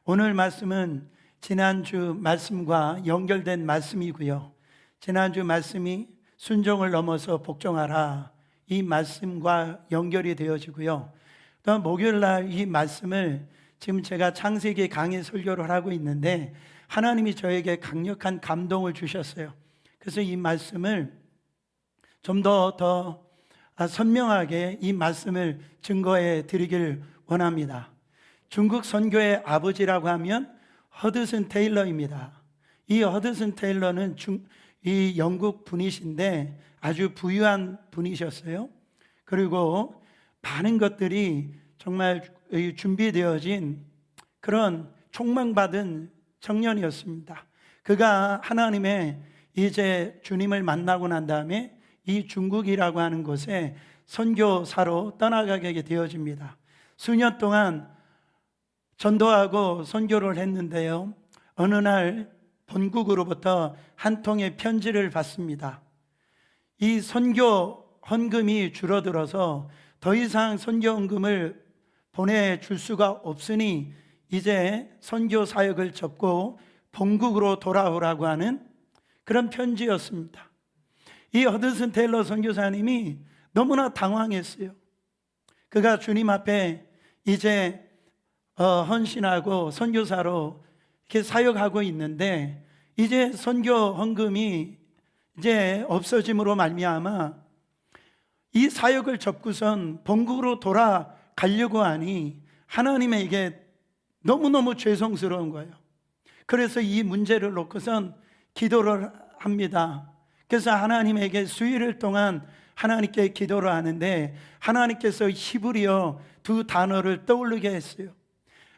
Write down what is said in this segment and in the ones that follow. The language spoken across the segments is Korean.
오늘 말씀은 지난주 말씀과 연결된 말씀이고요. 지난주 말씀이 순종을 넘어서 복종하라, 이 말씀과 연결이 되어지고요. 또 목요일 날 이 말씀을 지금 제가 창세기 강의 설교를 하고 있는데 하나님이 저에게 강력한 감동을 주셨어요. 그래서 이 말씀을 좀 더 선명하게 이 말씀을 증거해 드리길 원합니다. 중국 선교의 아버지라고 하면 허드슨 테일러입니다. 이 허드슨 테일러는 이 영국 분이신데 아주 부유한 분이셨어요. 그리고 많은 것들이 정말 준비되어진 그런 촉망받은 청년이었습니다. 그가 하나님의 이제 주님을 만나고 난 다음에 이 중국이라고 하는 곳에 선교사로 떠나가게 되어집니다. 수년 동안 전도하고 선교를 했는데요, 어느 날 본국으로부터 한 통의 편지를 받습니다. 이 선교 헌금이 줄어들어서 더 이상 선교 헌금을 보내줄 수가 없으니 이제 선교 사역을 접고 본국으로 돌아오라고 하는 그런 편지였습니다. 이 허드슨 테일러 선교사님이 너무나 당황했어요. 그가 주님 앞에 이제 헌신하고 선교사로 이렇게 사역하고 있는데 이제 선교 헌금이 이제 없어짐으로 말미암아 이 사역을 접고선 본국으로 돌아가려고 하니 하나님에게 너무너무 죄송스러운 거예요. 그래서 이 문제를 놓고선 기도를 합니다. 그래서 하나님에게 수일을 동안 하나님께 기도를 하는데 하나님께서 히브리어 두 단어를 떠오르게 했어요.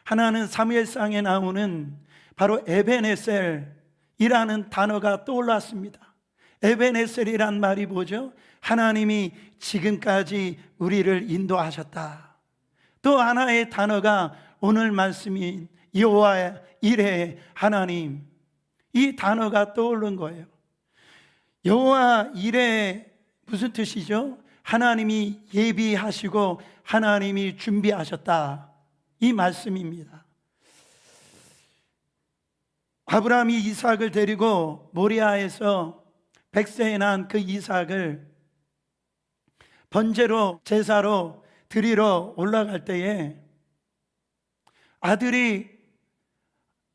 하나는 사무엘상에 나오는 바로 에벤에셀이라는 단어가 떠올랐습니다. 에벤에셀이란 말이 뭐죠? 하나님이 지금까지 우리를 인도하셨다. 또 하나의 단어가 오늘 말씀인 여호와 이레 하나님, 이 단어가 떠오른 거예요. 여호와 이레 무슨 뜻이죠? 하나님이 예비하시고 하나님이 준비하셨다, 이 말씀입니다. 아브라함이 이삭을 데리고 모리아에서 100세에 난 그 이삭을 번제로 제사로 드리러 올라갈 때에 아들이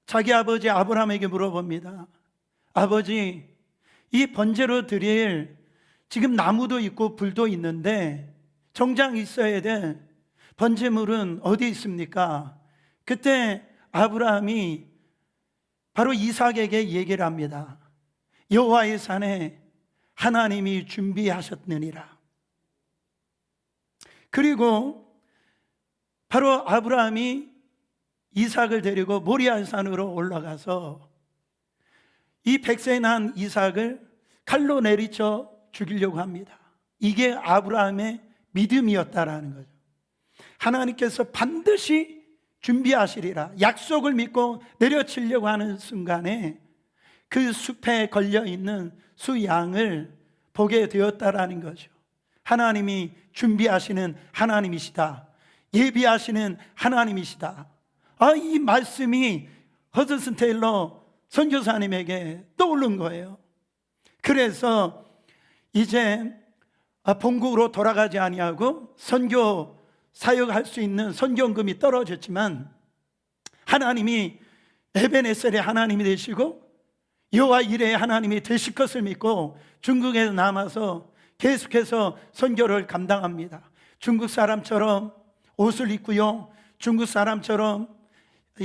자기 아버지 아브라함에게 물어봅니다. 아버지, 이 번제로 드릴 지금 나무도 있고 불도 있는데 정작 있어야 될 번제물은 어디 있습니까? 그때 아브라함이 바로 이삭에게 얘기를 합니다. 여호와의 산에 하나님이 준비하셨느니라. 그리고 바로 아브라함이 이삭을 데리고 모리아 산으로 올라가서 이 100세에 난 이삭을 칼로 내리쳐 죽이려고 합니다. 이게 아브라함의 믿음이었다라는 거죠. 하나님께서 반드시 준비하시리라 약속을 믿고 내려치려고 하는 순간에 그 숲에 걸려있는 수양을 보게 되었다라는 거죠. 하나님이 준비하시는 하나님이시다, 예비하시는 하나님이시다. 이 말씀이 허드슨 테일러 선교사님에게 떠오른 거예요. 그래서 이제 본국으로 돌아가지 아니하고 선교 사역할 수 있는 선교헌금이 떨어졌지만 하나님이 에벤에셀의 하나님이 되시고 여호와 이레의 하나님이 되실 것을 믿고 중국에 남아서 계속해서 선교를 감당합니다. 중국 사람처럼 옷을 입고요, 중국 사람처럼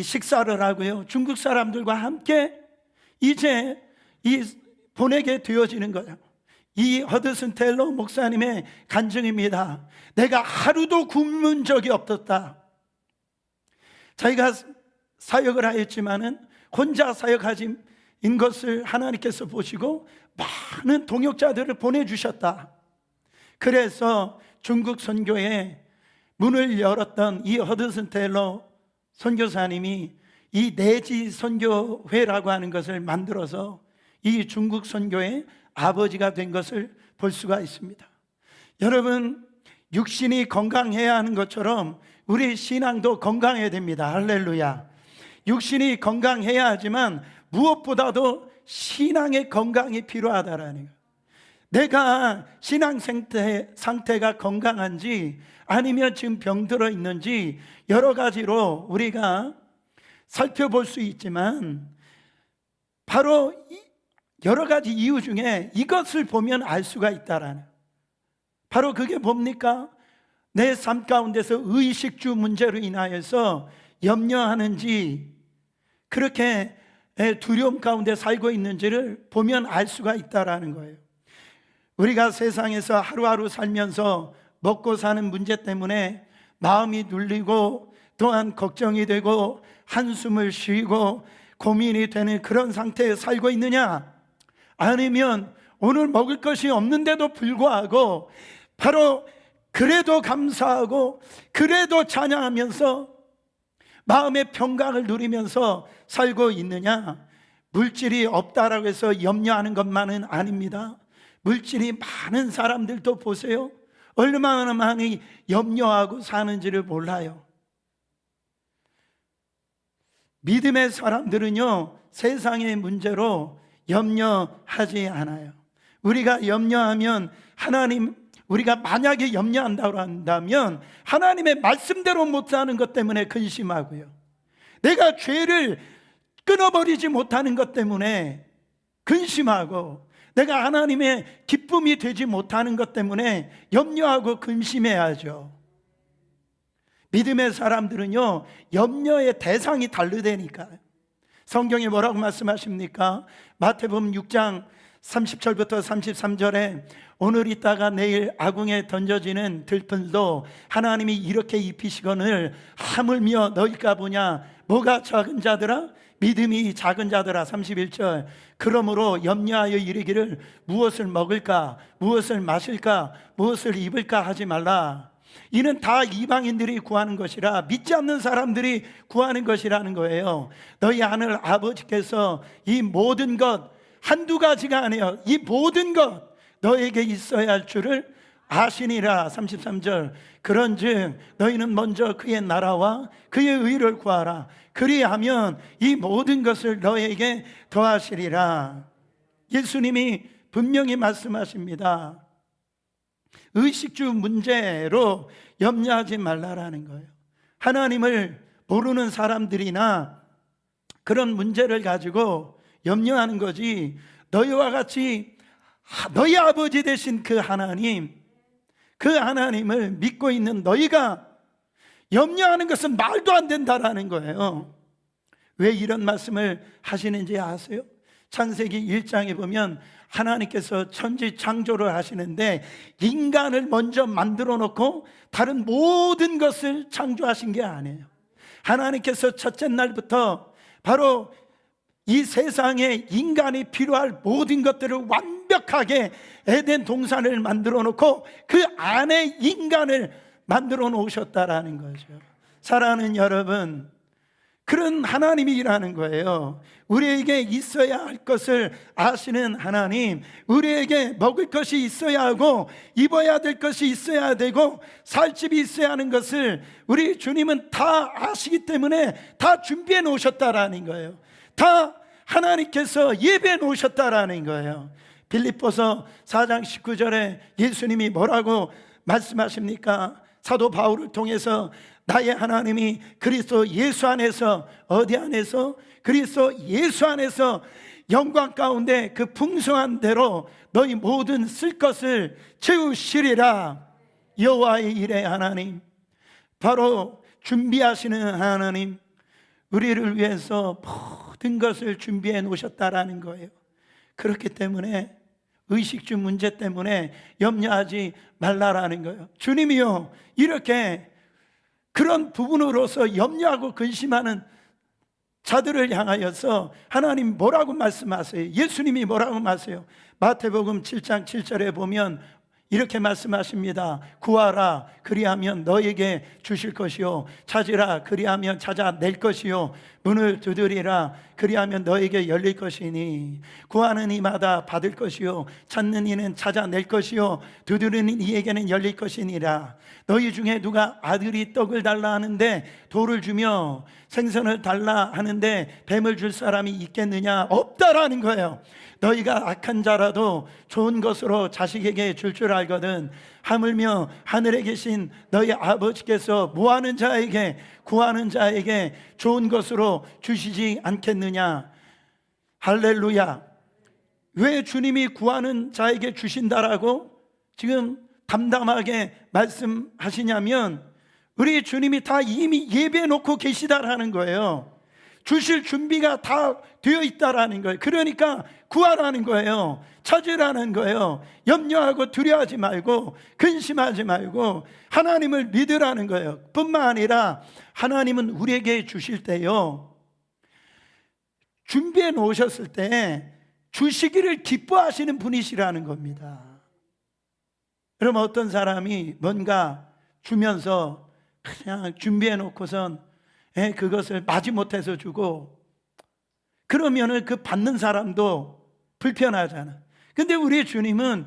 식사를 하고요, 중국 사람들과 함께 이제 보내게 되어지는 거예요. 이 허드슨 테일러 목사님의 간증입니다. 내가 하루도 굶은 적이 없었다. 자기가 사역을 하였지만은 혼자 사역하진 것을 하나님께서 보시고 많은 동역자들을 보내주셨다. 그래서 중국 선교에 문을 열었던 이 허드슨 테일러 선교사님이 이 내지 선교회라고 하는 것을 만들어서 이 중국 선교의 아버지가 된 것을 볼 수가 있습니다. 여러분, 육신이 건강해야 하는 것처럼 우리 신앙도 건강해야 됩니다. 할렐루야. 육신이 건강해야 하지만 무엇보다도 신앙의 건강이 필요하다라는 거예요. 내가 신앙 상태가 건강한지 아니면 지금 병들어 있는지 여러 가지로 우리가 살펴볼 수 있지만 바로 여러 가지 이유 중에 이것을 보면 알 수가 있다라는, 바로 그게 뭡니까? 내 삶 가운데서 의식주 문제로 인하여서 염려하는지 그렇게 두려움 가운데 살고 있는지를 보면 알 수가 있다라는 거예요. 우리가 세상에서 하루하루 살면서 먹고 사는 문제 때문에 마음이 눌리고 또한 걱정이 되고 한숨을 쉬고 고민이 되는 그런 상태에 살고 있느냐? 아니면 오늘 먹을 것이 없는데도 불구하고 바로 그래도 감사하고 그래도 찬양하면서 마음의 평강을 누리면서 살고 있느냐? 물질이 없다라고 해서 염려하는 것만은 아닙니다. 물질이 많은 사람들도 보세요. 얼마나 많이 염려하고 사는지를 몰라요. 믿음의 사람들은요, 세상의 문제로 염려하지 않아요. 우리가 염려하면 우리가 만약에 염려한다고 한다면 하나님의 말씀대로 못 사는 것 때문에 근심하고요, 내가 죄를 끊어버리지 못하는 것 때문에 근심하고, 내가 하나님의 기쁨이 되지 못하는 것 때문에 염려하고 근심해야죠. 믿음의 사람들은요, 염려의 대상이 다르다니까요. 성경에 뭐라고 말씀하십니까? 마태복음 6장 30절부터 33절에 오늘 있다가 내일 아궁에 던져지는 들풀도 하나님이 이렇게 입히시거늘 하물며 너희가 보냐? 뭐가 작은 자들아? 믿음이 작은 자들아. 31절, 그러므로 염려하여 이르기를 무엇을 먹을까, 무엇을 마실까, 무엇을 입을까 하지 말라. 이는 다 이방인들이 구하는 것이라, 믿지 않는 사람들이 구하는 것이라는 거예요. 너희 하늘 아버지께서 이 모든 것, 한두 가지가 아니에요, 이 모든 것 너에게 있어야 할 줄을 아시니라. 33절, 그런즉 너희는 먼저 그의 나라와 그의 의를 구하라. 그리하면 이 모든 것을 너에게 더하시리라. 예수님이 분명히 말씀하십니다. 의식주 문제로 염려하지 말라라는 거예요. 하나님을 모르는 사람들이나 그런 문제를 가지고 염려하는 거지, 너희와 같이 너희 아버지 되신 그 하나님, 그 하나님을 믿고 있는 너희가 염려하는 것은 말도 안 된다라는 거예요. 왜 이런 말씀을 하시는지 아세요? 창세기 1장에 보면 하나님께서 천지 창조를 하시는데 인간을 먼저 만들어 놓고 다른 모든 것을 창조하신 게 아니에요. 하나님께서 첫째 날부터 바로 이 세상에 인간이 필요할 모든 것들을 완벽하게 에덴 동산을 만들어 놓고 그 안에 인간을 만들어 놓으셨다라는 거죠. 사랑하는 여러분, 그런 하나님이라는 거예요. 우리에게 있어야 할 것을 아시는 하나님, 우리에게 먹을 것이 있어야 하고 입어야 될 것이 있어야 되고 살 집이 있어야 하는 것을 우리 주님은 다 아시기 때문에 다 준비해 놓으셨다라는 거예요. 다 하나님께서 예배해 놓으셨다라는 거예요. 빌립보서 4장 19절에 예수님이 뭐라고 말씀하십니까? 사도 바울을 통해서 나의 하나님이 그리스도 예수 안에서, 어디 안에서? 그리스도 예수 안에서 영광 가운데 그 풍성한 대로 너희 모든 쓸 것을 채우시리라. 여호와의 일의 하나님, 바로 준비하시는 하나님, 우리를 위해서 모든 것을 준비해 놓으셨다라는 거예요. 그렇기 때문에 의식주 문제 때문에 염려하지 말라라는 거예요. 주님이요, 이렇게 그런 부분으로서 염려하고 근심하는 자들을 향하여서 하나님 뭐라고 말씀하세요? 예수님이 뭐라고 말씀하세요? 마태복음 7장 7절에 보면 이렇게 말씀하십니다. 구하라 그리하면 너에게 주실 것이요, 찾으라 그리하면 찾아낼 것이요, 문을 두드리라 그리하면 너에게 열릴 것이니 구하는 이마다 받을 것이요, 찾는 이는 찾아낼 것이요, 두드리는 이에게는 열릴 것이니라. 너희 중에 누가 아들이 떡을 달라 하는데 돌을 주며 생선을 달라 하는데 뱀을 줄 사람이 있겠느냐? 없다라는 거예요. 너희가 악한 자라도 좋은 것으로 자식에게 줄 줄 알거든 하물며 하늘에 계신 너희 아버지께서 무하는 자에게 구하는 자에게 좋은 것으로 주시지 않겠느냐? 할렐루야. 왜 주님이 구하는 자에게 주신다라고 지금 담담하게 말씀하시냐면, 우리 주님이 다 이미 예배해 놓고 계시다라는 거예요. 주실 준비가 다 되어 있다라는 거예요. 그러니까 구하라는 거예요. 찾으라는 거예요. 염려하고 두려워하지 말고 근심하지 말고 하나님을 믿으라는 거예요. 뿐만 아니라 하나님은 우리에게 주실 때요, 준비해 놓으셨을 때 주시기를 기뻐하시는 분이시라는 겁니다. 그러면 어떤 사람이 뭔가 주면서 그냥 준비해 놓고선 그것을 마지못해서 주고 그러면은 그 받는 사람도 불편하잖아. 근데 우리 주님은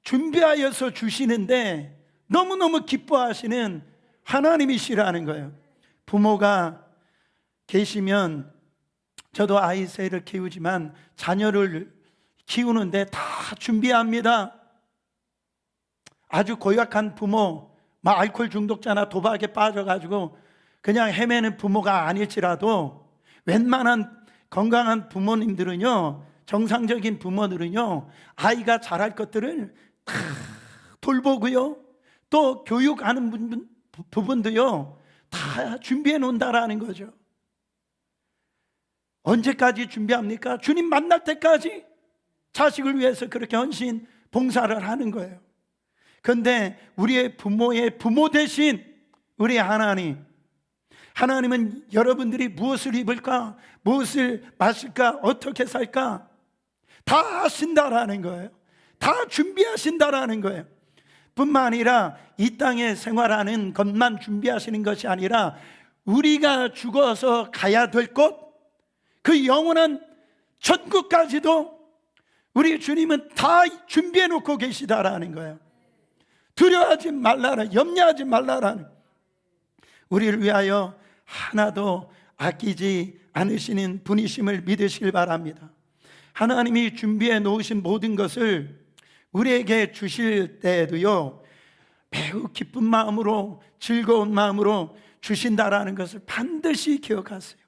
준비하여서 주시는데 너무너무 기뻐하시는 하나님이시라는 거예요. 부모가 계시면, 저도 아이 셋을 키우지만 자녀를 키우는데 다 준비합니다. 아주 고약한 부모, 막 알코올 중독자나 도박에 빠져가지고 그냥 헤매는 부모가 아닐지라도 웬만한 건강한 부모님들은요, 정상적인 부모들은요, 아이가 잘할 것들을 다 돌보고요, 또 교육하는 부분도요 다 준비해 놓는다라는 거죠. 언제까지 준비합니까? 주님 만날 때까지 자식을 위해서 그렇게 헌신 봉사를 하는 거예요. 그런데 우리의 부모의 부모 대신 우리 하나님은 여러분들이 무엇을 입을까, 무엇을 마실까, 어떻게 살까 다 하신다라는 거예요. 다 준비하신다라는 거예요. 뿐만 아니라 이 땅에 생활하는 것만 준비하시는 것이 아니라 우리가 죽어서 가야 될 곳, 그 영원한 천국까지도 우리 주님은 다 준비해 놓고 계시다라는 거예요. 두려워하지 말라라, 염려하지 말라라는, 우리를 위하여 하나도 아끼지 않으시는 분이심을 믿으시길 바랍니다. 하나님이 준비해 놓으신 모든 것을 우리에게 주실 때에도요, 매우 기쁜 마음으로, 즐거운 마음으로 주신다라는 것을 반드시 기억하세요.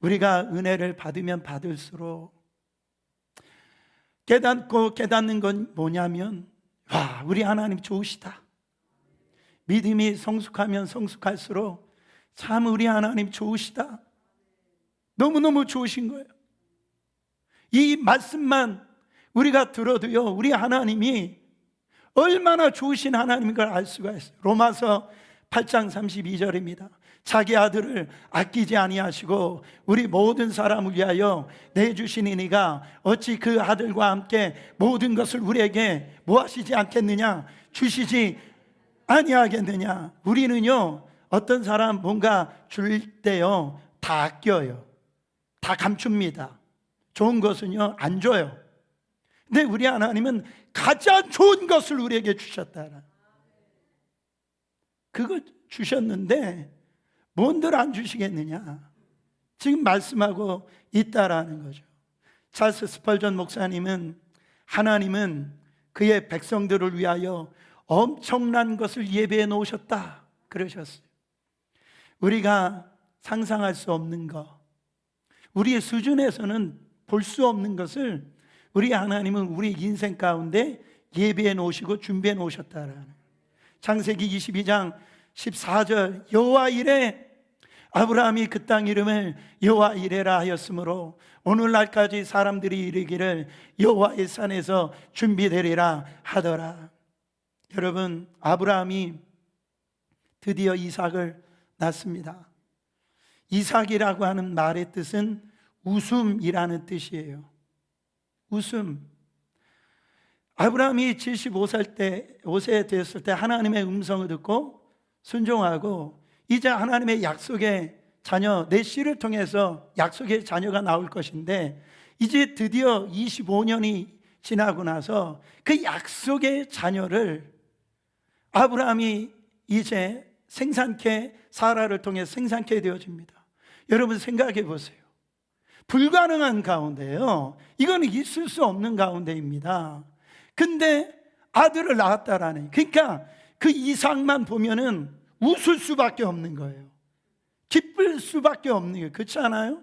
우리가 은혜를 받으면 받을수록 깨닫는 건 뭐냐면, 와, 우리 하나님 좋으시다. 믿음이 성숙하면 성숙할수록 참 우리 하나님 좋으시다, 너무너무 좋으신 거예요. 이 말씀만 우리가 들어도요, 우리 하나님이 얼마나 좋으신 하나님인 걸 알 수가 있어요. 로마서 8장 32절입니다. 자기 아들을 아끼지 아니하시고 우리 모든 사람을 위하여 내주시니 이가 어찌 그 아들과 함께 모든 것을 우리에게 뭐 하시지 않겠느냐? 주시지 아니하겠느냐? 우리는요, 어떤 사람 뭔가 줄 때요 다 아껴요. 다 감춥니다. 좋은 것은요 안 줘요. 근데 우리 하나님은 가장 좋은 것을 우리에게 주셨다. 그거 주셨는데 뭔들 안 주시겠느냐? 지금 말씀하고 있다라는 거죠. 찰스 스펄전 목사님은 하나님은 그의 백성들을 위하여 엄청난 것을 예배해 놓으셨다 그러셨어요. 우리가 상상할 수 없는 것, 우리의 수준에서는 볼 수 없는 것을 우리 하나님은 우리 인생 가운데 예배해 놓으시고 준비해 놓으셨다라는. 창세기 22장 14절, 여호와 이레, 아브라함이 그 땅 이름을 여호와 이레라 하였으므로 오늘날까지 사람들이 이르기를 여호와의 산에서 준비되리라 하더라. 여러분, 아브라함이 드디어 이삭을 낳습니다. 이삭이라고 하는 말의 뜻은 웃음이라는 뜻이에요. 웃음. 아브라함이 75세 되었을 때 하나님의 음성을 듣고 순종하고 이제 하나님의 약속의 자녀, 내 씨를 통해서 약속의 자녀가 나올 것인데, 이제 드디어 25년이 지나고 나서 그 약속의 자녀를 아브라함이 이제 생산케, 사라를 통해 생산케 되어집니다. 여러분 생각해 보세요. 불가능한 가운데요, 이거는 있을 수 없는 가운데입니다. 근데 아들을 낳았다라는, 그러니까 그 이상만 보면은 웃을 수밖에 없는 거예요. 기쁠 수밖에 없는 거예요. 그렇지 않아요?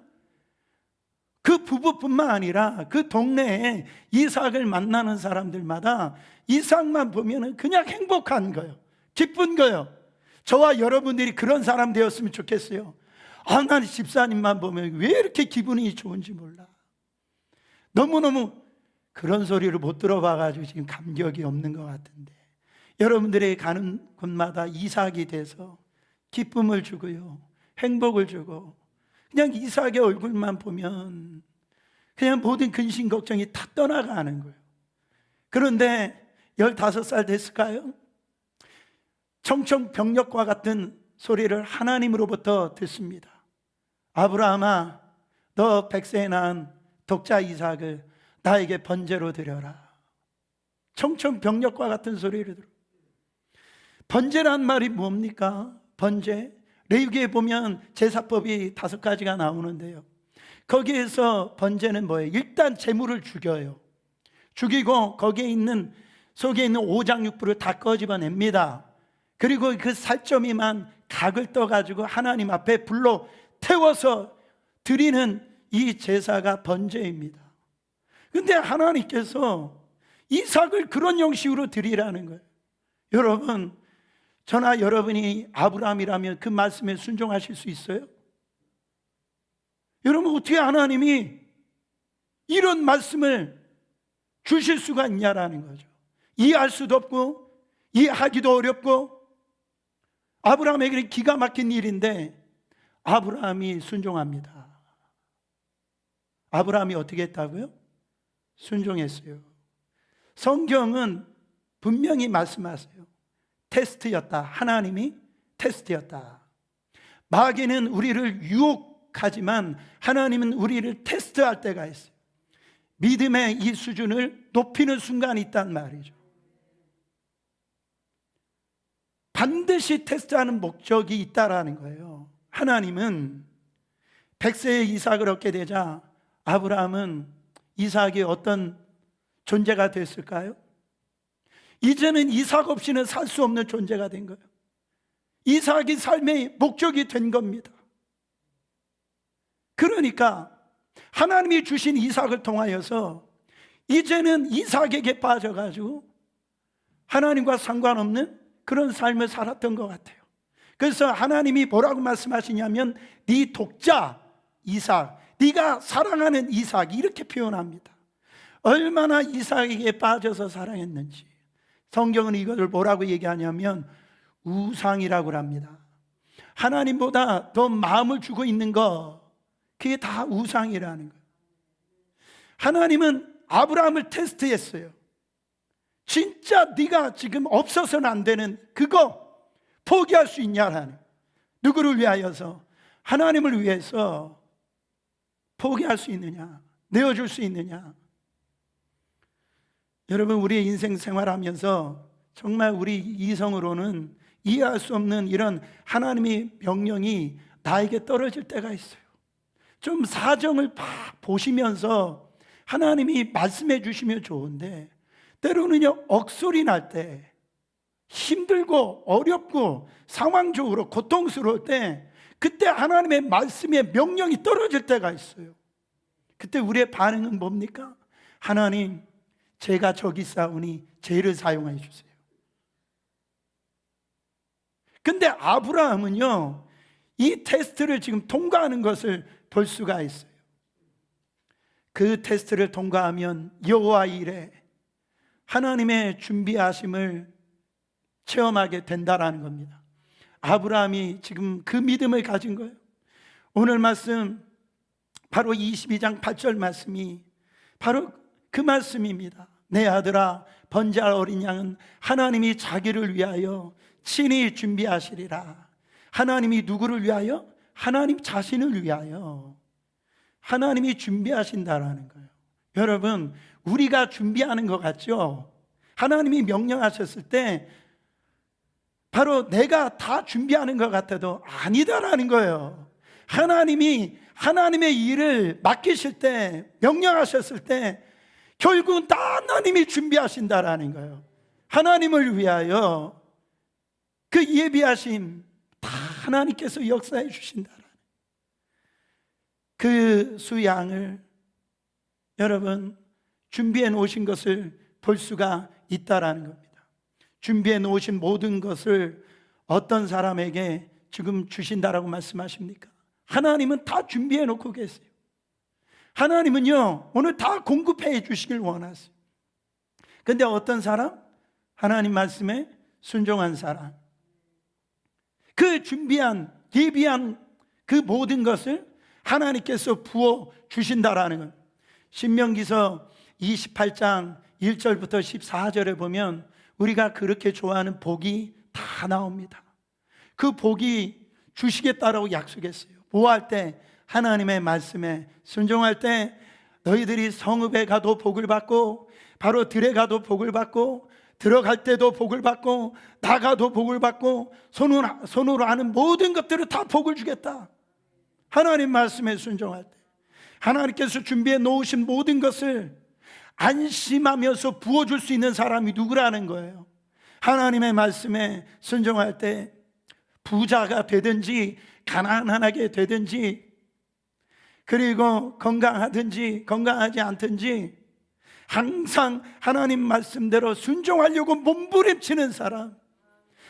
그 부부뿐만 아니라 그 동네에 이삭을 만나는 사람들마다 이삭만 보면은 그냥 행복한 거예요. 기쁜 거예요. 저와 여러분들이 그런 사람 되었으면 좋겠어요. 난 집사님만 보면 왜 이렇게 기분이 좋은지 몰라. 너무너무 그런 소리를 못 들어봐가지고 지금 감격이 없는 것 같은데, 여러분들이 가는 곳마다 이삭이 돼서 기쁨을 주고요, 행복을 주고, 그냥 이삭의 얼굴만 보면 그냥 모든 근심 걱정이 다 떠나가는 거예요. 그런데 15살 됐을까요? 청청병력과 같은 소리를 하나님으로부터 듣습니다. 아브라함아, 너 100세에 낳은 독자 이삭을 나에게 번제로 드려라. 청청병력과 같은 소리를 들어. 번제란 말이 뭡니까? 번제, 레위기에 보면 제사법이 5가지가 나오는데요, 거기에서 번제는 뭐예요? 일단 제물을 죽여요. 죽이고 거기에 있는, 속에 있는 오장육부를 다 꺼집어냅니다. 그리고 그 살점이만 각을 떠가지고 하나님 앞에 불로 태워서 드리는 이 제사가 번제입니다. 근데 하나님께서 이삭을 그런 형식으로 드리라는 거예요. 여러분, 저나 여러분이 아브라함이라면 그 말씀에 순종하실 수 있어요? 여러분, 어떻게 하나님이 이런 말씀을 주실 수가 있냐라는 거죠. 이해할 수도 없고 이해하기도 어렵고, 아브라함에게는 기가 막힌 일인데 아브라함이 순종합니다. 아브라함이 어떻게 했다고요? 순종했어요. 성경은 분명히 말씀하세요. 테스트였다. 하나님이 테스트였다. 마귀는 우리를 유혹하지만 하나님은 우리를 테스트할 때가 있어요. 믿음의 이 수준을 높이는 순간이 있단 말이죠. 반드시 테스트하는 목적이 있다라는 거예요. 하나님은 100세의 이삭을 얻게 되자 아브라함은 이삭이 어떤 존재가 됐을까요? 이제는 이삭 없이는 살 수 없는 존재가 된 거예요. 이삭이 삶의 목적이 된 겁니다. 그러니까 하나님이 주신 이삭을 통하여서 이제는 이삭에게 빠져가지고 하나님과 상관없는 그런 삶을 살았던 것 같아요. 그래서 하나님이 뭐라고 말씀하시냐면 네 독자 이삭, 네가 사랑하는 이삭, 이렇게 표현합니다. 얼마나 이삭에게 빠져서 사랑했는지. 성경은 이것을 뭐라고 얘기하냐면 우상이라고 합니다. 하나님보다 더 마음을 주고 있는 거, 그게 다 우상이라는 거예요. 하나님은 아브라함을 테스트했어요. 진짜 네가 지금 없어서는 안 되는 그거 포기할 수 있냐라는, 누구를 위하여서? 하나님을 위해서 포기할 수 있느냐, 내어줄 수 있느냐. 여러분, 우리의 인생 생활하면서 정말 우리 이성으로는 이해할 수 없는 이런 하나님의 명령이 나에게 떨어질 때가 있어요. 좀 사정을 보시면서 하나님이 말씀해 주시면 좋은데, 때로는요 억소리 날 때, 힘들고 어렵고 상황적으로 고통스러울 때, 그때 하나님의 말씀의 명령이 떨어질 때가 있어요. 그때 우리의 반응은 뭡니까? 하나님, 제가 저기 있사오니 죄를 사용해 주세요. 근데 아브라함은요 이 테스트를 지금 통과하는 것을 볼 수가 있어요. 그 테스트를 통과하면 여호와 일에 하나님의 준비하심을 체험하게 된다라는 겁니다. 아브라함이 지금 그 믿음을 가진 거예요. 오늘 말씀 바로 22장 8절 말씀이 바로 그 말씀입니다. 내 아들아, 번제할 어린 양은 하나님이 자기를 위하여 친히 준비하시리라. 하나님이 누구를 위하여? 하나님 자신을 위하여 하나님이 준비하신다라는 거예요. 여러분, 우리가 준비하는 것 같죠? 하나님이 명령하셨을 때 바로 내가 다 준비하는 것 같아도 아니다라는 거예요. 하나님이 하나님의 일을 맡기실 때, 명령하셨을 때 결국은 다 하나님이 준비하신다라는 거예요. 하나님을 위하여 그 예비하심 다 하나님께서 역사해 주신다라는 그 수양을 여러분 준비해 놓으신 것을 볼 수가 있다라는 겁니다. 준비해 놓으신 모든 것을 어떤 사람에게 지금 주신다라고 말씀하십니까? 하나님은 다 준비해 놓고 계세요. 하나님은요 오늘 다 공급해 주시길 원하세요. 근데 어떤 사람? 하나님 말씀에 순종한 사람, 그 준비한 예비한 그 모든 것을 하나님께서 부어 주신다라는 것. 신명기서 28장 1절부터 14절에 보면 우리가 그렇게 좋아하는 복이 다 나옵니다. 그 복이 주시겠다라고 약속했어요. 뭐 할 때? 하나님의 말씀에 순종할 때 너희들이 성읍에 가도 복을 받고 바로 들에 가도 복을 받고 들어갈 때도 복을 받고 나가도 복을 받고 손으로 하는 모든 것들을 다 복을 주겠다. 하나님 말씀에 순종할 때 하나님께서 준비해 놓으신 모든 것을 안심하면서 부어줄 수 있는 사람이 누구라는 거예요. 하나님의 말씀에 순종할 때 부자가 되든지 가난하게 되든지 그리고 건강하든지 건강하지 않든지 항상 하나님 말씀대로 순종하려고 몸부림치는 사람,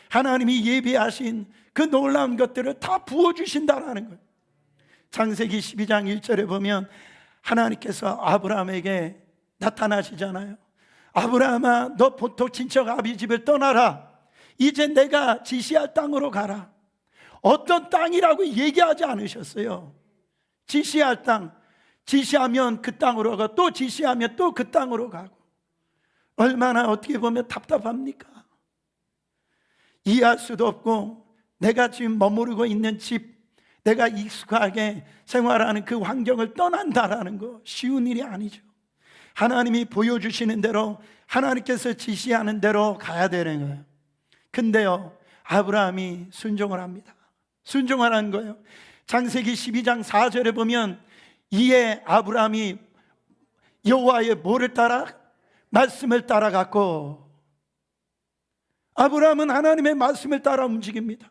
하나님이 예비하신 그 놀라운 것들을 다 부어주신다라는 거예요. 창세기 12장 1절에 보면 하나님께서 아브라함에게 나타나시잖아요. 아브라함아, 너 본토 친척 아비 집을 떠나라. 이제 내가 지시할 땅으로 가라. 어떤 땅이라고 얘기하지 않으셨어요. 지시할 땅, 지시하면 그 땅으로 가고 또 지시하면 또 그 땅으로 가고, 얼마나 어떻게 보면 답답합니까? 이해할 수도 없고 내가 지금 머무르고 있는 집, 내가 익숙하게 생활하는 그 환경을 떠난다라는 거 쉬운 일이 아니죠. 하나님이 보여주시는 대로 하나님께서 지시하는 대로 가야 되는 거예요. 근데요 아브라함이 순종을 합니다. 순종하라는 거예요. 창세기 12장 4절에 보면 이에 아브라함이 여호와의 뭐를 따라? 말씀을 따라갔고, 아브라함은 하나님의 말씀을 따라 움직입니다.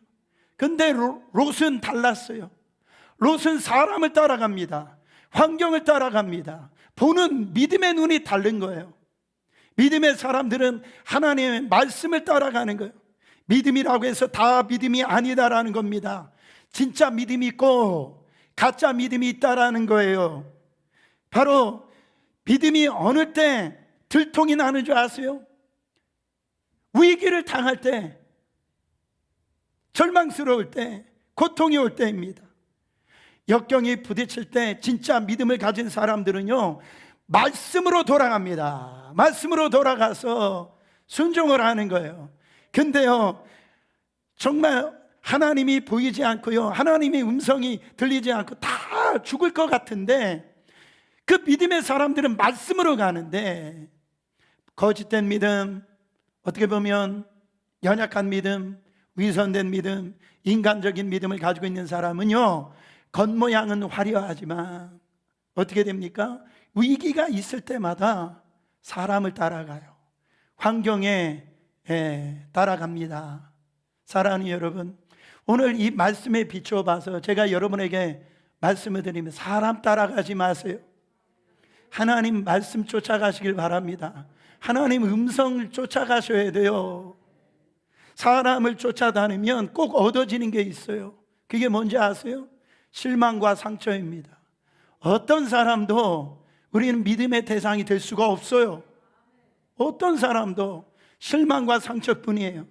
근데 롯은 달랐어요. 롯은 사람을 따라갑니다. 환경을 따라갑니다. 보는 믿음의 눈이 다른 거예요. 믿음의 사람들은 하나님의 말씀을 따라가는 거예요. 믿음이라고 해서 다 믿음이 아니다라는 겁니다. 진짜 믿음이 있고 가짜 믿음이 있다라는 거예요. 바로 믿음이 어느 때 들통이 나는 줄 아세요? 위기를 당할 때, 절망스러울 때, 고통이 올 때입니다. 역경이 부딪힐 때 진짜 믿음을 가진 사람들은요 말씀으로 돌아갑니다. 말씀으로 돌아가서 순종을 하는 거예요. 근데요 정말 하나님이 보이지 않고요 하나님의 음성이 들리지 않고 다 죽을 것 같은데 그 믿음의 사람들은 말씀으로 가는데, 거짓된 믿음, 어떻게 보면 연약한 믿음, 위선된 믿음, 인간적인 믿음을 가지고 있는 사람은요 겉모양은 화려하지만 어떻게 됩니까? 위기가 있을 때마다 사람을 따라가요. 환경에 따라갑니다. 사랑하는 여러분, 오늘 이 말씀에 비추어 봐서 제가 여러분에게 말씀을 드리면 사람 따라가지 마세요. 하나님 말씀 쫓아가시길 바랍니다. 하나님 음성을 쫓아가셔야 돼요. 사람을 쫓아다니면 꼭 얻어지는 게 있어요. 그게 뭔지 아세요? 실망과 상처입니다. 어떤 사람도 우리는 믿음의 대상이 될 수가 없어요. 어떤 사람도 실망과 상처뿐이에요.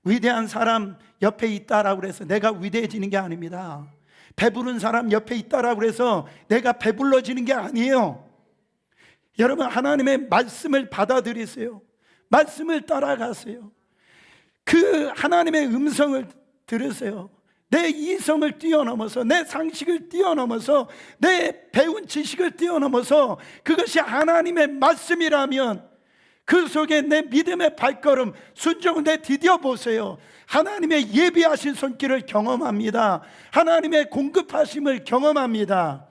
위대한 사람 옆에 있다라고 해서 내가 위대해지는 게 아닙니다. 배부른 사람 옆에 있다라고 해서 내가 배불러지는 게 아니에요. 여러분, 하나님의 말씀을 받아들이세요. 말씀을 따라가세요. 그 하나님의 음성을 들으세요. 내 이성을 뛰어넘어서, 내 상식을 뛰어넘어서, 내 배운 지식을 뛰어넘어서 그것이 하나님의 말씀이라면 그 속에 내 믿음의 발걸음, 순종을 내디뎌 보세요. 하나님의 예비하신 손길을 경험합니다. 하나님의 공급하심을 경험합니다.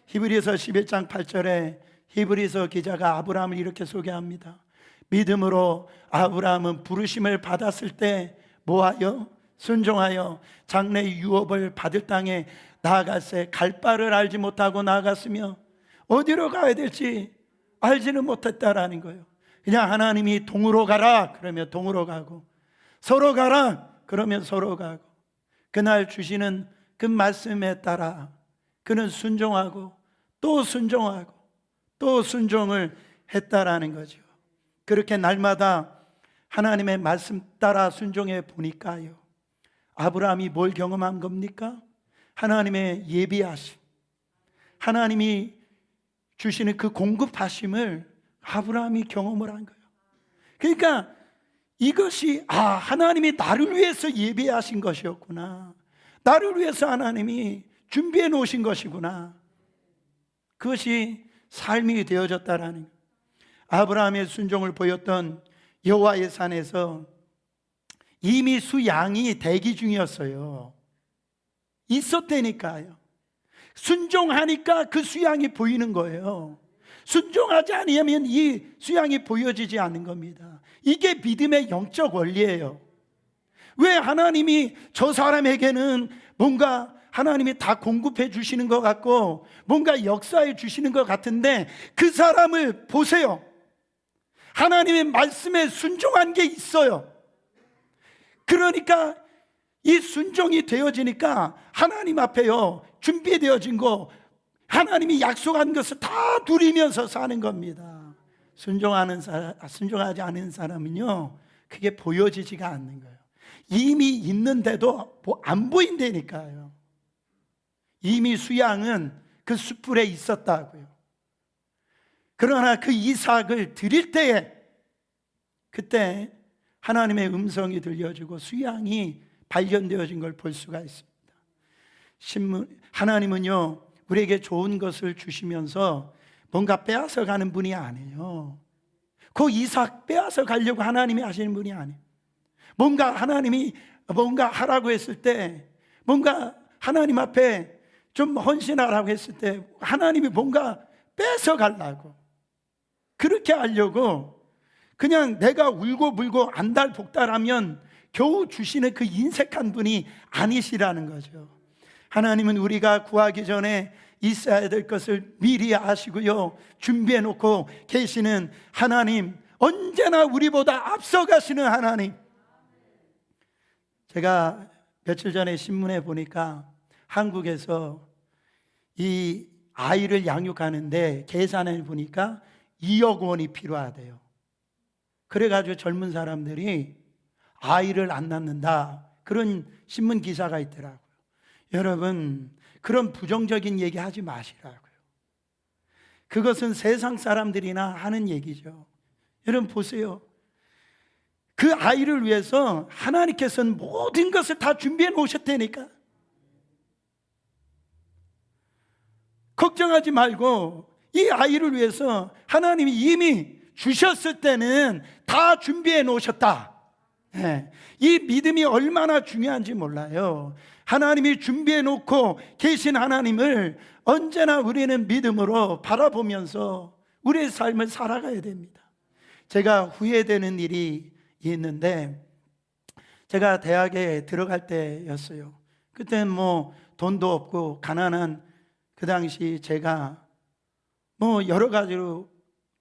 히브리서 11장 8절에 히브리서 기자가 아브라함을 이렇게 소개합니다. 믿음으로 아브라함은 부르심을 받았을 때 뭐하여? 순종하여 장래 유업을 받을 땅에 나아갔세. 갈 바를 알지 못하고 나아갔으며 어디로 가야 될지 알지는 못했다라는 거예요. 그냥 하나님이 동으로 가라 그러면 동으로 가고, 서로 가라 그러면 서로 가고, 그날 주시는 그 말씀에 따라 그는 순종하고 또 순종하고 또 순종을 했다라는 거죠. 그렇게 날마다 하나님의 말씀 따라 순종해 보니까요, 아브라함이 뭘 경험한 겁니까? 하나님의 예비하심, 하나님이 주시는 그 공급하심을 아브라함이 경험을 한 거예요. 그러니까 이것이 하나님이 나를 위해서 예비하신 것이었구나, 나를 위해서 하나님이 준비해 놓으신 것이구나, 그것이 삶이 되어졌다라는 거예요. 아브라함의 순종을 보였던 여호와의 산에서 이미 수양이 대기 중이었어요. 있었다니까요. 순종하니까 그 수양이 보이는 거예요. 순종하지 않으면 이 수양이 보여지지 않는 겁니다. 이게 믿음의 영적 원리예요. 왜 하나님이 저 사람에게는 뭔가 하나님이 다 공급해 주시는 것 같고 뭔가 역사해 주시는 것 같은데 그 사람을 보세요. 하나님의 말씀에 순종한 게 있어요. 그러니까 이 순종이 되어지니까 하나님 앞에요 준비되어진 거, 하나님이 약속한 것을 다 누리면서 사는 겁니다. 순종하지 않은 사람은요 그게 보여지지가 않는 거예요. 이미 있는데도 안 보인다니까요. 이미 수양은 그 숯불에 있었다고요. 그러나 그 이삭을 드릴 때에 그때 하나님의 음성이 들려지고 수양이 발견되어진 걸 볼 수가 있습니다. 하나님은요 우리에게 좋은 것을 주시면서 뭔가 빼앗아 가는 분이 아니에요. 그 이삭 빼앗아 가려고 하나님이 하시는 분이 아니에요. 뭔가 하나님이 뭔가 하라고 했을 때, 뭔가 하나님 앞에 좀 헌신하라고 했을 때 하나님이 뭔가 뺏어 가려고, 그렇게 하려고 그냥 내가 울고 불고 안달복달하면 겨우 주시는 그 인색한 분이 아니시라는 거죠. 하나님은 우리가 구하기 전에 있어야 될 것을 미리 아시고요 준비해 놓고 계시는 하나님, 언제나 우리보다 앞서가시는 하나님. 제가 며칠 전에 신문에 보니까 한국에서 이 아이를 양육하는데 계산을 보니까 2억 원이 필요하대요. 그래가지고 젊은 사람들이 아이를 안 낳는다, 그런 신문 기사가 있더라고요. 여러분, 그런 부정적인 얘기 하지 마시라고요. 그것은 세상 사람들이나 하는 얘기죠. 여러분 보세요. 그 아이를 위해서 하나님께서는 모든 것을 다 준비해 놓으셨다니까. 걱정하지 말고 이 아이를 위해서 하나님이 이미 주셨을 때는 다 준비해 놓으셨다. 이 믿음이 얼마나 중요한지 몰라요. 하나님이 준비해 놓고 계신 하나님을 언제나 우리는 믿음으로 바라보면서 우리의 삶을 살아가야 됩니다. 제가 후회되는 일이 있는데, 제가 대학에 들어갈 때였어요. 그때는 돈도 없고 가난한 그 당시 제가 여러 가지로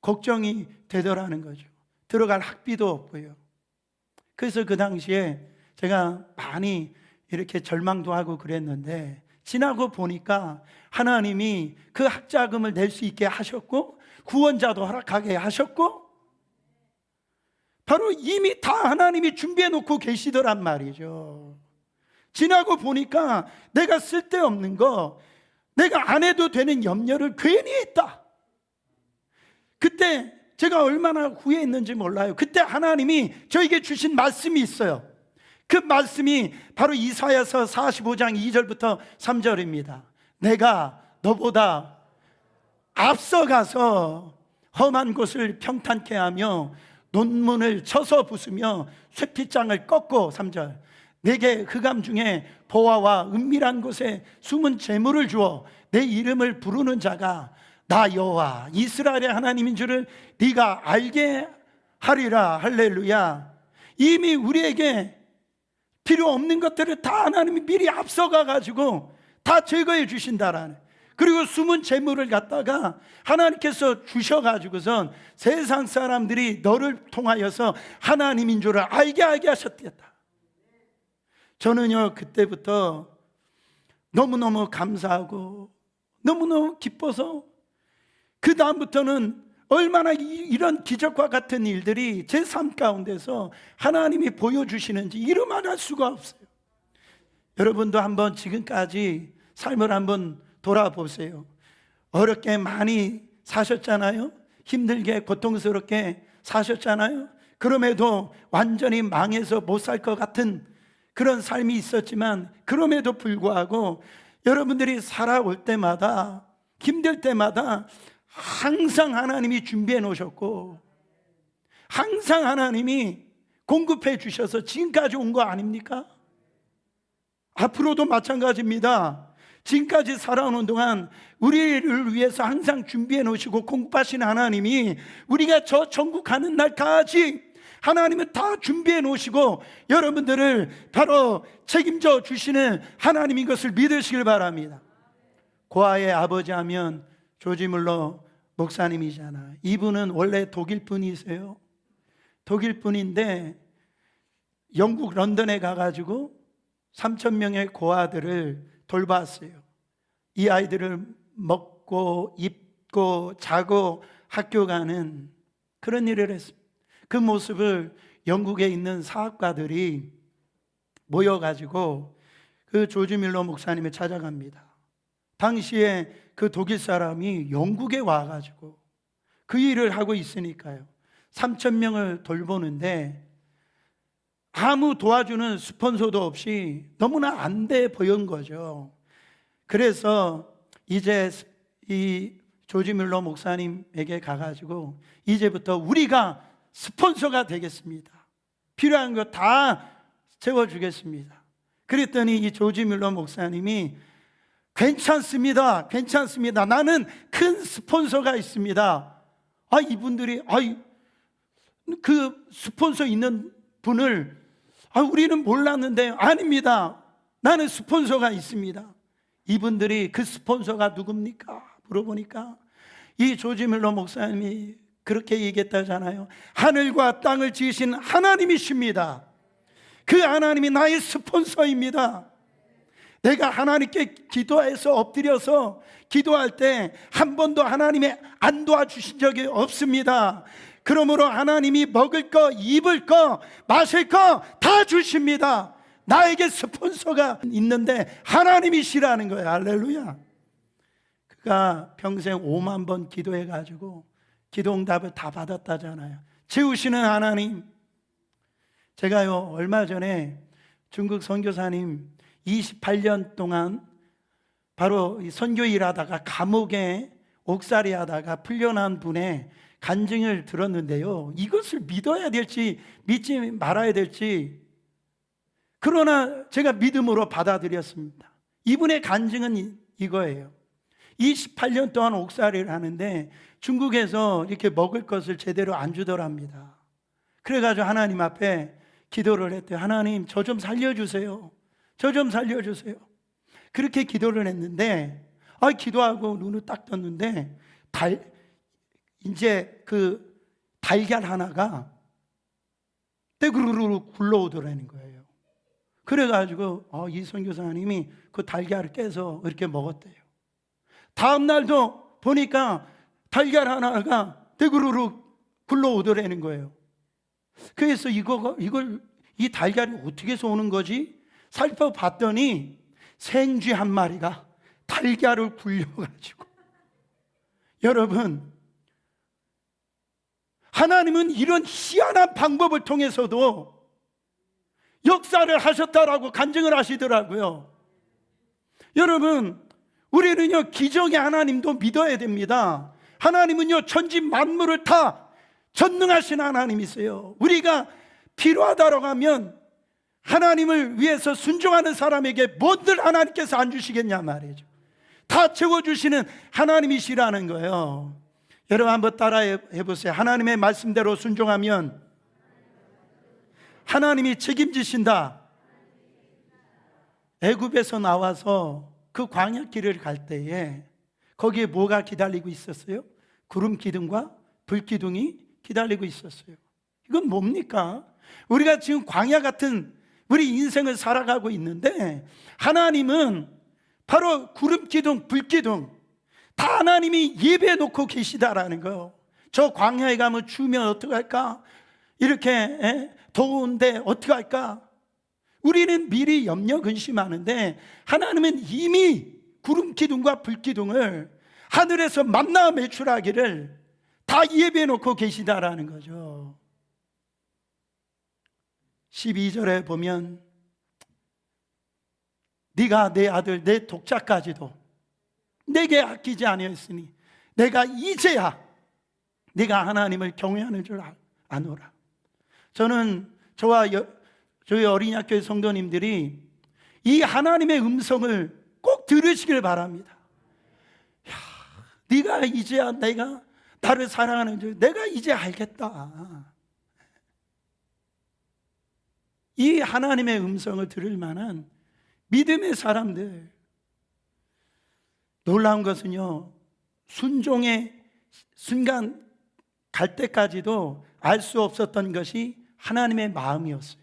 걱정이 되더라는 거죠. 들어갈 학비도 없고요. 그래서 그 당시에 제가 많이 이렇게 절망도 하고 그랬는데, 지나고 보니까 하나님이 그 학자금을 낼 수 있게 하셨고 구원자도 허락하게 하셨고, 바로 이미 다 하나님이 준비해 놓고 계시더란 말이죠. 지나고 보니까 내가 쓸데없는 거, 내가 안 해도 되는 염려를 괜히 했다. 그때 제가 얼마나 후회했는지 몰라요. 그때 하나님이 저에게 주신 말씀이 있어요. 그 말씀이 바로 이사야서 45장 2절부터 3절입니다. 내가 너보다 앞서가서 험한 곳을 평탄케 하며 논문을 쳐서 부수며 쇠피장을 꺾고 3절 내게 흑암 중에 보화와 은밀한 곳에 숨은 재물을 주어 내 이름을 부르는 자가 나 여호와 이스라엘의 하나님인 줄을 네가 알게 하리라. 할렐루야. 이미 우리에게 필요 없는 것들을 다 하나님이 미리 앞서가 가지고 다 제거해 주신다라는, 그리고 숨은 재물을 갖다가 하나님께서 주셔가지고선 세상 사람들이 너를 통하여서 하나님인 줄을 알게 하셨겠다. 저는요 그때부터 너무너무 감사하고 너무너무 기뻐서 그 다음부터는 얼마나 이런 기적과 같은 일들이 제 삶 가운데서 하나님이 보여주시는지 이루말할 수가 없어요. 여러분도 한번 지금까지 삶을 한번 돌아보세요. 어렵게 많이 사셨잖아요. 힘들게 고통스럽게 사셨잖아요. 그럼에도 완전히 망해서 못 살 것 같은 그런 삶이 있었지만, 그럼에도 불구하고 여러분들이 살아올 때마다, 힘들 때마다 항상 하나님이 준비해 놓으셨고 항상 하나님이 공급해 주셔서 지금까지 온 거 아닙니까? 앞으로도 마찬가지입니다. 지금까지 살아오는 동안 우리를 위해서 항상 준비해 놓으시고 공급하시는 하나님이 우리가 저 천국 가는 날까지 하나님은 다 준비해 놓으시고 여러분들을 바로 책임져 주시는 하나님인 것을 믿으시길 바랍니다. 고아의 아버지 하면 조지 물러 목사님이잖아. 이분은 원래 독일 분이세요. 독일 분인데 영국 런던에 가가지고 3,000명의 고아들을 돌봤어요. 이 아이들을 먹고 입고 자고 학교 가는 그런 일을 했습니다. 그 모습을 영국에 있는 사학가들이 모여가지고 그 조지 밀러 목사님을 찾아갑니다. 당시에 그 독일 사람이 영국에 와가지고 그 일을 하고 있으니까요. 3,000명을 돌보는데 아무 도와주는 스폰서도 없이 너무나 안 돼 보인 거죠. 그래서 이제 이 조지 밀러 목사님에게 가가지고 이제부터 우리가 스폰서가 되겠습니다. 필요한 거 다 채워주겠습니다. 그랬더니 이 조지 밀러 목사님이 괜찮습니다. 괜찮습니다. 나는 큰 스폰서가 있습니다. 이분들이 그 스폰서 있는 분을 우리는 몰랐는데 아닙니다. 나는 스폰서가 있습니다. 이분들이 그 스폰서가 누굽니까? 물어보니까 이 조지 밀러 목사님이 그렇게 얘기했다잖아요. 하늘과 땅을 지으신 하나님이십니다. 그 하나님이 나의 스폰서입니다. 내가 하나님께 기도해서 엎드려서 기도할 때 한 번도 하나님이 안 도와주신 적이 없습니다. 그러므로 하나님이 먹을 거, 입을 거, 마실 거 다 주십니다. 나에게 스폰서가 있는데 하나님이시라는 거예요. 할렐루야. 그가 평생 5만 번 기도해가지고 기도응답을 다 받았다잖아요. 채우시는 하나님. 제가요 얼마 전에 중국 선교사님 28년 동안 바로 선교 일하다가 감옥에 옥살이 하다가 풀려난 분의 간증을 들었는데요, 이것을 믿어야 될지 믿지 말아야 될지, 그러나 제가 믿음으로 받아들였습니다. 이분의 간증은 이거예요. 28년 동안 옥살이를 하는데 중국에서 이렇게 먹을 것을 제대로 안 주더랍니다. 그래가지고 하나님 앞에 기도를 했대요. 하나님, 저 좀 살려주세요. 저 좀 살려주세요. 그렇게 기도를 했는데 기도하고 눈을 딱 떴는데 이제 그 달걀 하나가 떼구르르 굴러오더라는 거예요. 그래가지고 이 선교사님이 그 달걀을 깨서 이렇게 먹었대요. 다음 날도 보니까 달걀 하나가 떼구르르 굴러오더라는 거예요. 그래서 이 달걀이 어떻게 해서 오는 거지? 살펴봤더니 생쥐 한 마리가 달걀을 굴려가지고, 여러분 하나님은 이런 희한한 방법을 통해서도 역사를 하셨다라고 간증을 하시더라고요. 여러분, 우리는요 기적의 하나님도 믿어야 됩니다. 하나님은요 천지 만물을 다 전능하신 하나님이세요. 우리가 필요하다고 하면 하나님을 위해서 순종하는 사람에게 뭐들 하나님께서 안 주시겠냐 말이죠. 다 채워주시는 하나님이시라는 거예요. 여러분 한번 따라해 보세요. 하나님의 말씀대로 순종하면 하나님이 책임지신다. 애굽에서 나와서 그 광야길을 갈 때에 거기에 뭐가 기다리고 있었어요? 구름 기둥과 불 기둥이 기다리고 있었어요. 이건 뭡니까? 우리가 지금 광야 같은 우리 인생을 살아가고 있는데 하나님은 바로 구름 기둥, 불 기둥 다 하나님이 예배해 놓고 계시다라는 거예요. 저 광야에 가면 추우면 어떡할까? 이렇게 더운데 어떡할까? 우리는 미리 염려 근심하는데 하나님은 이미 구름 기둥과 불 기둥을 하늘에서 만나 매출하기를 다 예배해 놓고 계시다라는 거죠. 12절에 보면 네가 내 아들 내 독자까지도 내게 아끼지 아니하였으니 내가 이제야 네가 하나님을 경외하는 줄 아노라. 저는 저와 저희 어린이학교의 성도님들이 이 하나님의 음성을 꼭 들으시길 바랍니다. 야, 네가 이제야 내가 나를 사랑하는 줄 내가 이제 알겠다. 이 하나님의 음성을 들을 만한 믿음의 사람들, 놀라운 것은요 순종의 순간 갈 때까지도 알 수 없었던 것이 하나님의 마음이었어요.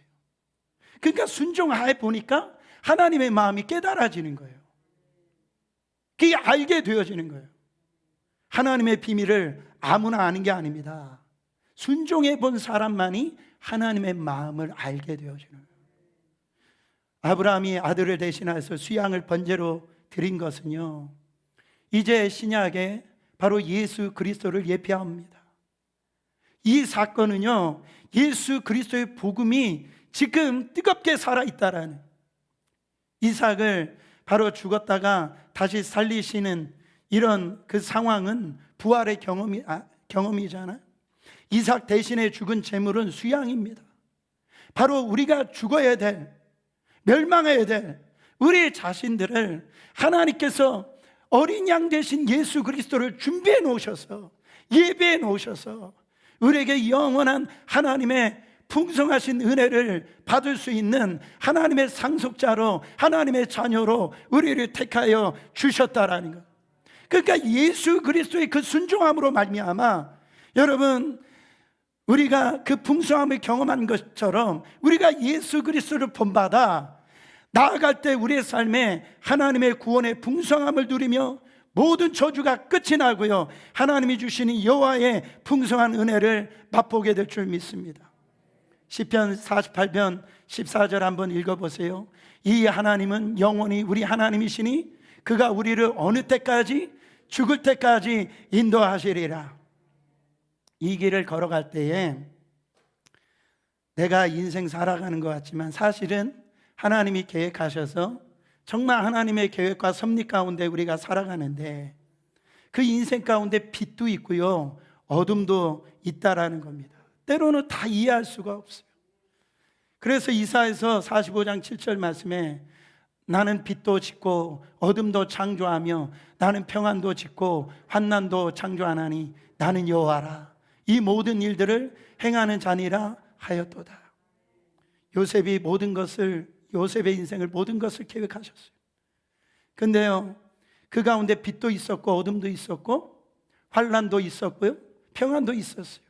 그러니까 순종해 보니까 하나님의 마음이 깨달아지는 거예요. 그게 알게 되어지는 거예요. 하나님의 비밀을 아무나 아는 게 아닙니다. 순종해 본 사람만이 하나님의 마음을 알게 되어지는 거예요. 아브라함이 아들을 대신해서 수양을 번제로 드린 것은요 이제 신약에 바로 예수 그리스도를 예표합니다. 이 사건은요 예수 그리스도의 복음이 지금 뜨겁게 살아있다라는, 이삭을 바로 죽었다가 다시 살리시는 이런 그 상황은 부활의 경험이잖아요. 이삭 대신에 죽은 제물은 수양입니다. 바로 우리가 죽어야 될, 멸망해야 될 우리 자신들을 하나님께서 어린 양 대신 예수 그리스도를 준비해 놓으셔서 예배해 놓으셔서 우리에게 영원한 하나님의 풍성하신 은혜를 받을 수 있는 하나님의 상속자로, 하나님의 자녀로 우리를 택하여 주셨다라는 것. 그러니까 예수 그리스도의 그 순종함으로 말미암아 여러분 우리가 그 풍성함을 경험한 것처럼 우리가 예수 그리스도를 본받아 나아갈 때 우리의 삶에 하나님의 구원의 풍성함을 누리며 모든 저주가 끝이 나고요 하나님이 주시는 여호와의 풍성한 은혜를 맛보게 될 줄 믿습니다. 시편 48편 14절 한번 읽어보세요. 이 하나님은 영원히 우리 하나님이시니 그가 우리를 어느 때까지 죽을 때까지 인도하시리라. 이 길을 걸어갈 때에 내가 인생 살아가는 것 같지만 사실은 하나님이 계획하셔서 정말 하나님의 계획과 섭리 가운데 우리가 살아가는데 그 인생 가운데 빛도 있고요 어둠도 있다라는 겁니다. 때로는 다 이해할 수가 없어요. 그래서 이사야서 45장 7절 말씀에 나는 빛도 짓고 어둠도 창조하며 나는 평안도 짓고 환난도 창조하나니 나는 여호와라. 이 모든 일들을 행하는 자니라 하였도다. 요셉이 요셉의 인생을 모든 것을 계획하셨어요. 근데요 그 가운데 빛도 있었고 어둠도 있었고 환난도 있었고요 평안도 있었어요.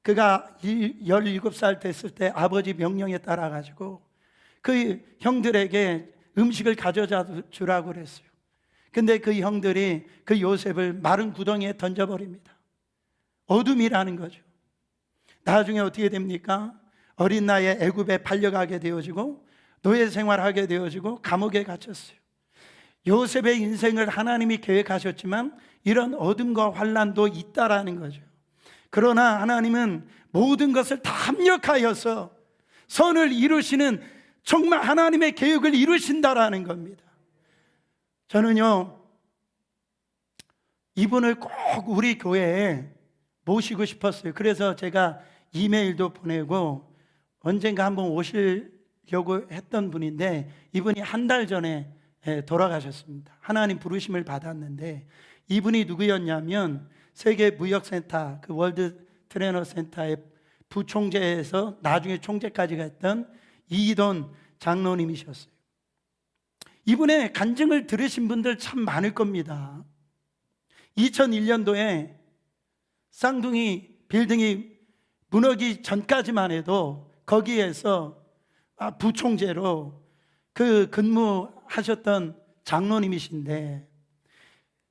그가 17살 됐을 때 아버지 명령에 따라 가지고 그 형들에게 음식을 가져다 주라고 그랬어요. 근데 그 형들이 그 요셉을 마른 구덩이에 던져버립니다. 어둠이라는 거죠. 나중에 어떻게 됩니까? 어린 나이에 애굽에 팔려가게 되어지고 노예 생활하게 되어지고 감옥에 갇혔어요. 요셉의 인생을 하나님이 계획하셨지만 이런 어둠과 환난도 있다라는 거죠. 그러나 하나님은 모든 것을 다 합력하여서 선을 이루시는, 정말 하나님의 계획을 이루신다라는 겁니다. 저는요, 이분을 꼭 우리 교회에 모시고 싶었어요. 그래서 제가 이메일도 보내고 언젠가 한번 오시려고 했던 분인데, 이분이 한 달 전에 돌아가셨습니다. 하나님 부르심을 받았는데, 이분이 누구였냐면 세계 무역센터, 그 월드 트레이너 센터의 부총재에서 나중에 총재까지 했던 이돈 장로님이셨어요. 이분의 간증을 들으신 분들 참 많을 겁니다. 2001년도에 쌍둥이 빌딩이 무너지기 전까지만 해도 거기에서 부총재로 그 근무하셨던 장로님이신데,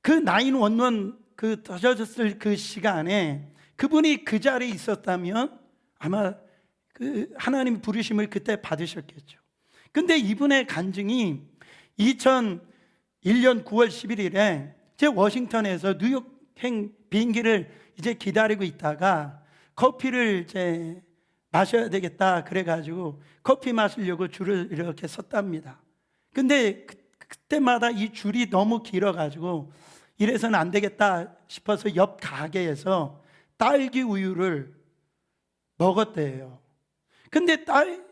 그 911 그 터졌을 그 시간에 그분이 그 자리에 있었다면 아마 그 하나님 부르심을 그때 받으셨겠죠. 근데 이분의 간증이 2001년 9월 11일에 제 워싱턴에서 뉴욕행 비행기를 이제 기다리고 있다가 커피를 이제 마셔야 되겠다 그래가지고 커피 마시려고 줄을 이렇게 섰답니다. 근데 그때마다 이 줄이 너무 길어가지고 이래서는 안 되겠다 싶어서 옆 가게에서 딸기 우유를 먹었대요. 근데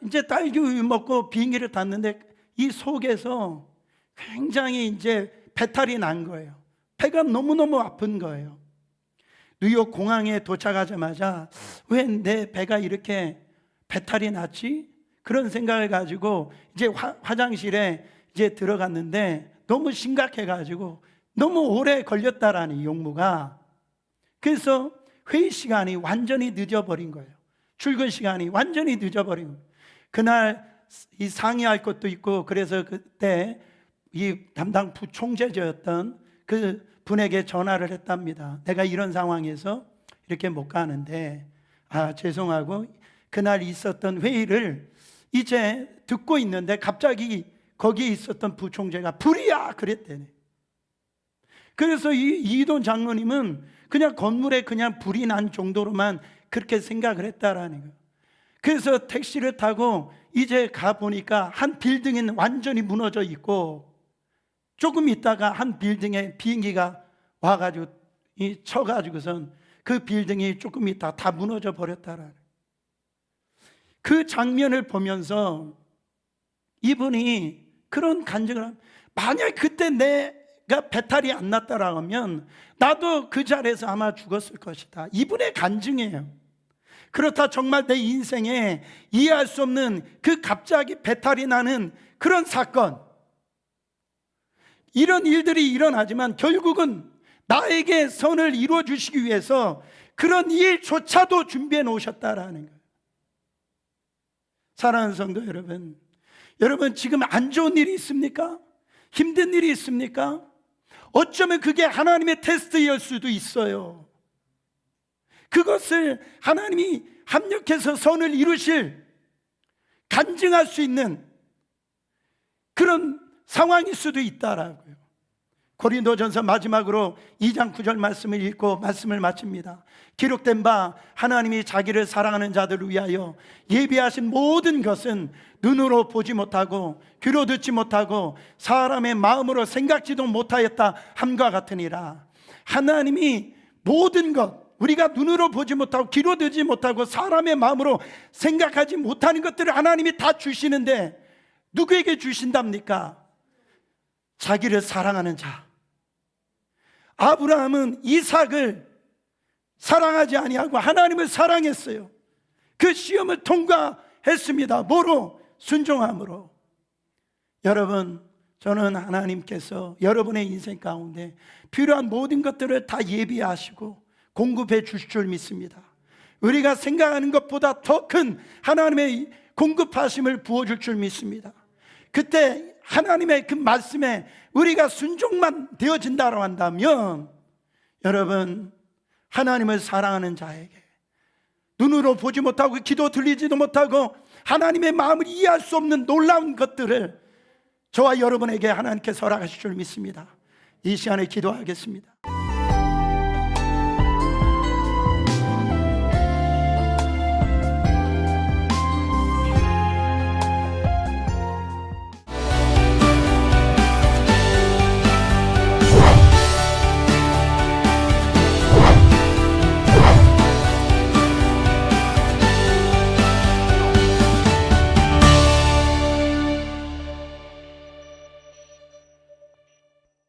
이제 딸기 우유 먹고 비행기를 탔는데 이 속에서 굉장히 이제 배탈이 난 거예요. 배가 너무너무 아픈 거예요. 뉴욕 공항에 도착하자마자 왜 내 배가 이렇게 배탈이 났지? 그런 생각을 가지고 이제 화장실에 이제 들어갔는데 너무 심각해가지고 너무 오래 걸렸다라는 용무가. 그래서 회의 시간이 완전히 늦어버린 거예요. 출근 시간이 완전히 늦어버린 거예요. 그날 이 상의할 것도 있고, 그래서 그때 이 담당 부총재였던 그 분에게 전화를 했답니다. 내가 이런 상황에서 이렇게 못 가는데 죄송하고, 그날 있었던 회의를 이제 듣고 있는데 갑자기 거기에 있었던 부총재가 불이야 그랬대네. 그래서 이 이돈 장로님은 그냥 건물에 그냥 불이 난 정도로만 그렇게 생각을 했다라는 거예요. 그래서 택시를 타고 이제 가보니까 한 빌딩은 완전히 무너져 있고, 조금 있다가 한 빌딩에 비행기가 와가지고 쳐가지고선 그 빌딩이 조금 있다가 다 무너져 버렸다라는 거예요. 그 장면을 보면서 이분이 그런 간증을 하면, 만약 그때 내가 배탈이 안 났다라고 하면 나도 그 자리에서 아마 죽었을 것이다. 이분의 간증이에요. 그렇다 정말 내 인생에 이해할 수 없는 그 갑자기 배탈이 나는 그런 사건, 이런 일들이 일어나지만 결국은 나에게 선을 이루어 주시기 위해서 그런 일조차도 준비해 놓으셨다라는 거예요. 사랑하는 성도 여러분, 여러분 지금 안 좋은 일이 있습니까? 힘든 일이 있습니까? 어쩌면 그게 하나님의 테스트일 수도 있어요. 그것을 하나님이 합력해서 선을 이루실, 간증할 수 있는 그런 상황일 수도 있다라고요. 고린도전서 마지막으로 2장 9절 말씀을 읽고 말씀을 마칩니다. 기록된 바 하나님이 자기를 사랑하는 자들을 위하여 예비하신 모든 것은 눈으로 보지 못하고 귀로 듣지 못하고 사람의 마음으로 생각지도 못하였다 함과 같으니라. 하나님이 모든 것, 우리가 눈으로 보지 못하고 귀로 듣지 못하고 사람의 마음으로 생각하지 못하는 것들을 하나님이 다 주시는데 누구에게 주신답니까? 자기를 사랑하는 자. 아브라함은 이삭을 사랑하지 아니하고 하나님을 사랑했어요. 그 시험을 통과했습니다. 뭐로? 순종함으로. 여러분, 저는 하나님께서 여러분의 인생 가운데 필요한 모든 것들을 다 예비하시고 공급해 주실 줄 믿습니다. 우리가 생각하는 것보다 더 큰 하나님의 공급하심을 부어줄 줄 믿습니다. 그때 하나님의 그 말씀에 우리가 순종만 되어진다고 한다면, 여러분, 하나님을 사랑하는 자에게 눈으로 보지 못하고 귀도 들리지도 못하고 하나님의 마음을 이해할 수 없는 놀라운 것들을 저와 여러분에게 하나님께서 허락하실 줄 믿습니다. 이 시간에 기도하겠습니다.